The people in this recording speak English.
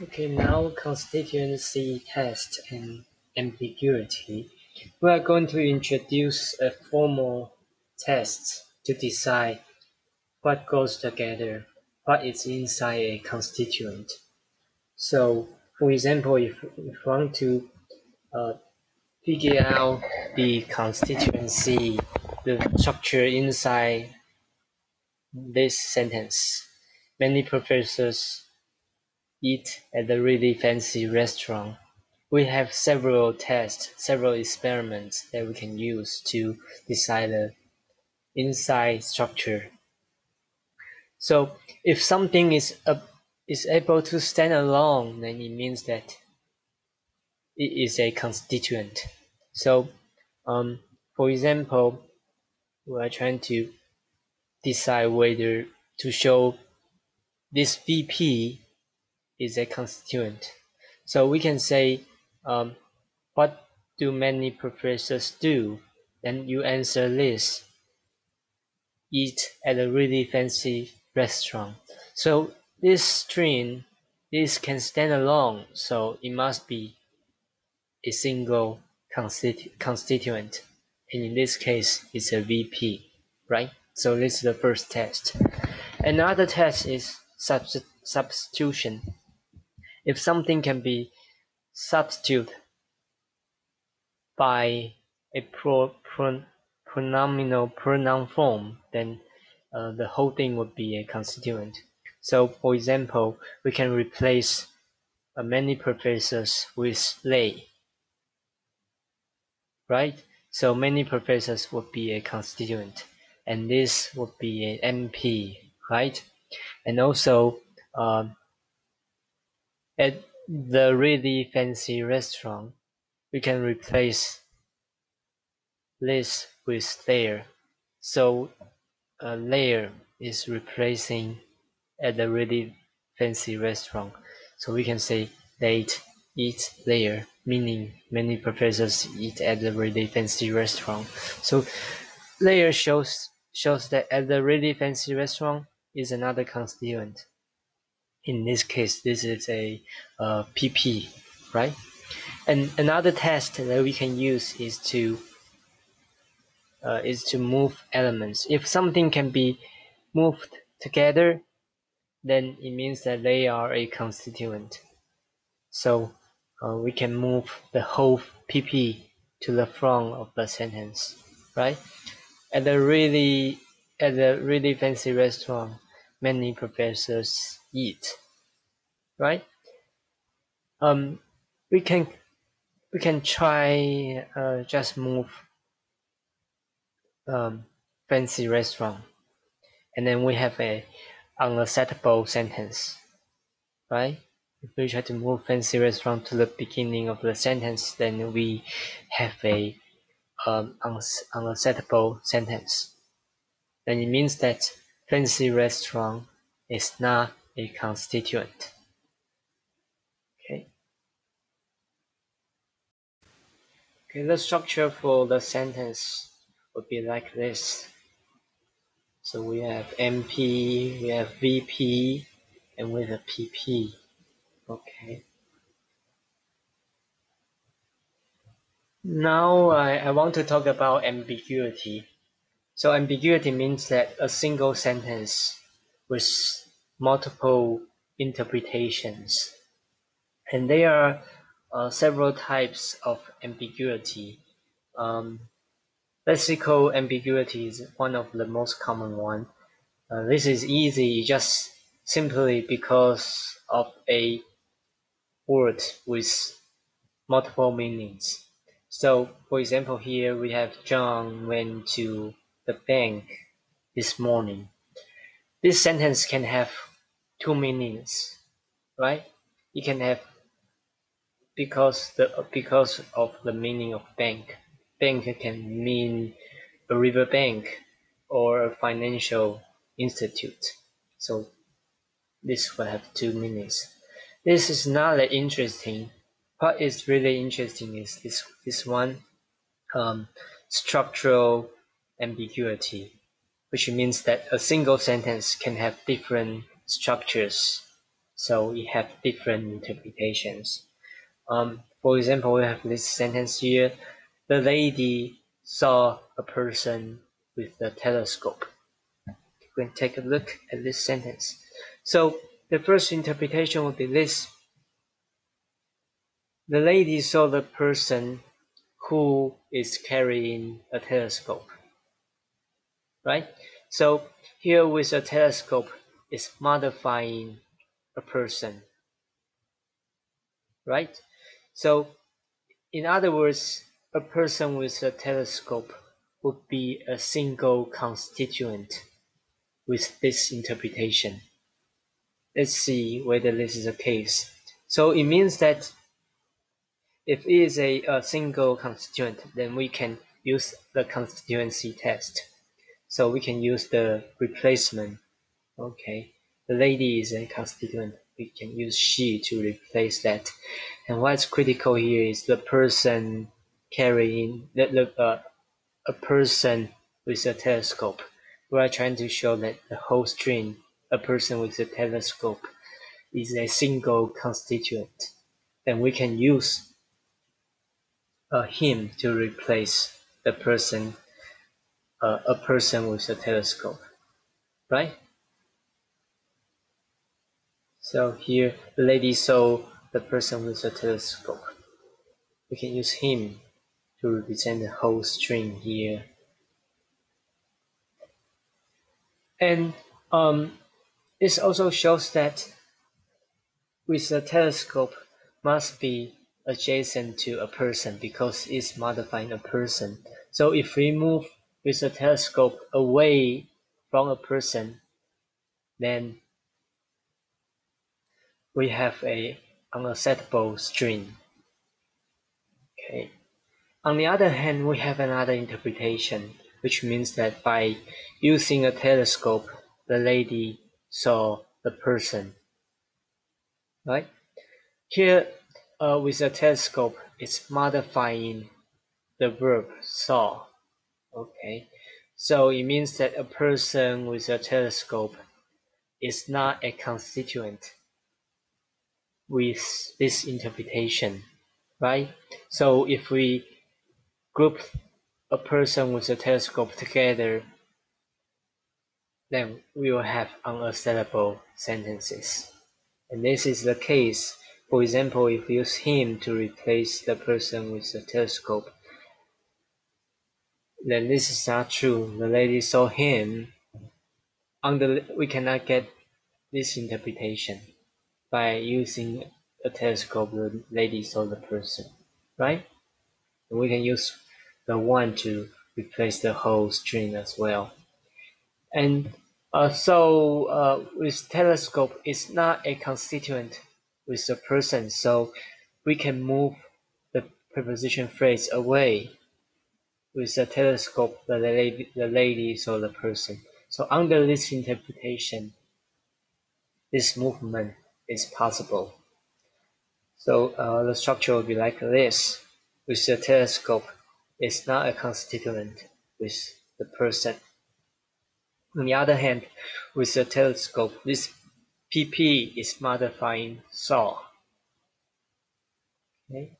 Okay, now constituency test and ambiguity. We are going to introduce a formal test to decide what goes together, what is inside a constituent. So, for example, if we want to figure out the constituency, the structure inside this sentence, many professors eat at a really fancy restaurant. We have several tests, several experiments that we can use to decide the inside structure. So if something is able to stand alone, then it means that it is a constituent. So, for example, we are trying to decide whether to show this VP is a constituent. So we can say, what do many professors do? Then you answer this: eat at a really fancy restaurant. So this string, this can stand alone, so it must be a single constituent. And in this case, it's a VP, right? So this is the first test. Another test is substitution. If something can be substituted by a pronominal pronoun form, then the whole thing would be a constituent. So, for example, we can replace many professors with they, right? So many professors would be a constituent, and this would be an MP, right? And also, at the really fancy restaurant, we can replace this with there. So a layer is replacing at a really fancy restaurant. So we can say they eat there, meaning many professors eat at a really fancy restaurant. So layer shows that at the really fancy restaurant is another constituent. In this case, this is a PP, right? And another test that we can use is to move elements. If something can be moved together, then it means that they are a constituent. So we can move the whole PP to the front of the sentence, right? At a really fancy restaurant, many professors eat, right? We can try just move fancy restaurant, and then we have a unacceptable sentence, right? If we try to move fancy restaurant to the beginning of the sentence, then we have a unacceptable sentence. Then it means that fancy restaurant is not a constituent. Okay. Okay, the structure for the sentence would be like this. So we have MP, we have VP, and we have PP. Okay. Now I want to talk about ambiguity. So ambiguity means that a single sentence with multiple interpretations. And there are several types of ambiguity. Lexical ambiguity is one of the most common one. This is easy just simply because of a word with multiple meanings. So, for example, here we have John went to the bank this morning. This sentence can have two meanings, right? It can have because of the meaning of bank. Bank can mean a river bank or a financial institute. So this will have two meanings. This is not that interesting. What is really interesting is this one, structural ambiguity, which means that a single sentence can have different structures. So we have different interpretations. For example, we have this sentence here. The lady saw a person with a telescope. We can take a look at this sentence. So the first interpretation would be this. The lady saw the person who is carrying a telescope, right? So here with a telescope is modifying a person, right? So in other words, a person with a telescope would be a single constituent with this interpretation. Let's see whether this is the case. So it means that if it is a single constituent, then we can use the constituency test. So we can use the replacement. Okay, the lady is a constituent. We can use she to replace that. And what's critical here is the person carrying a person with a telescope. We are trying to show that the whole string, a person with a telescope, is a single constituent. Then we can use him to replace the person, a person with a telescope, right? So here, the lady saw the person with a telescope. We can use him to represent the whole string here. And this also shows that with a telescope must be adjacent to a person because it's modifying a person. So if we move with a telescope away from a person, then we have a unacceptable string. Okay. On the other hand, we have another interpretation, which means that by using a telescope, the lady saw the person. Right? Here, with a telescope, it's modifying the verb saw. Okay. So it means that a person with a telescope is not a constituent with this interpretation, right? So if we group a person with a telescope together, then we will have unacceptable sentences. And this is the case. For example, if we use him to replace the person with the telescope, then this is not true. The lady saw him. We cannot get this interpretation. By using a telescope, the lady saw the person, right? And we can use the one to replace the whole string as well. And with telescope, it's not a constituent with the person, so we can move the preposition phrase away. With the telescope, the lady saw the person. So under this interpretation, this movement is possible. So the structure will be like this. With the telescope, it's not a constituent with the person. On the other hand, with the telescope, this PP is modifying saw. Okay.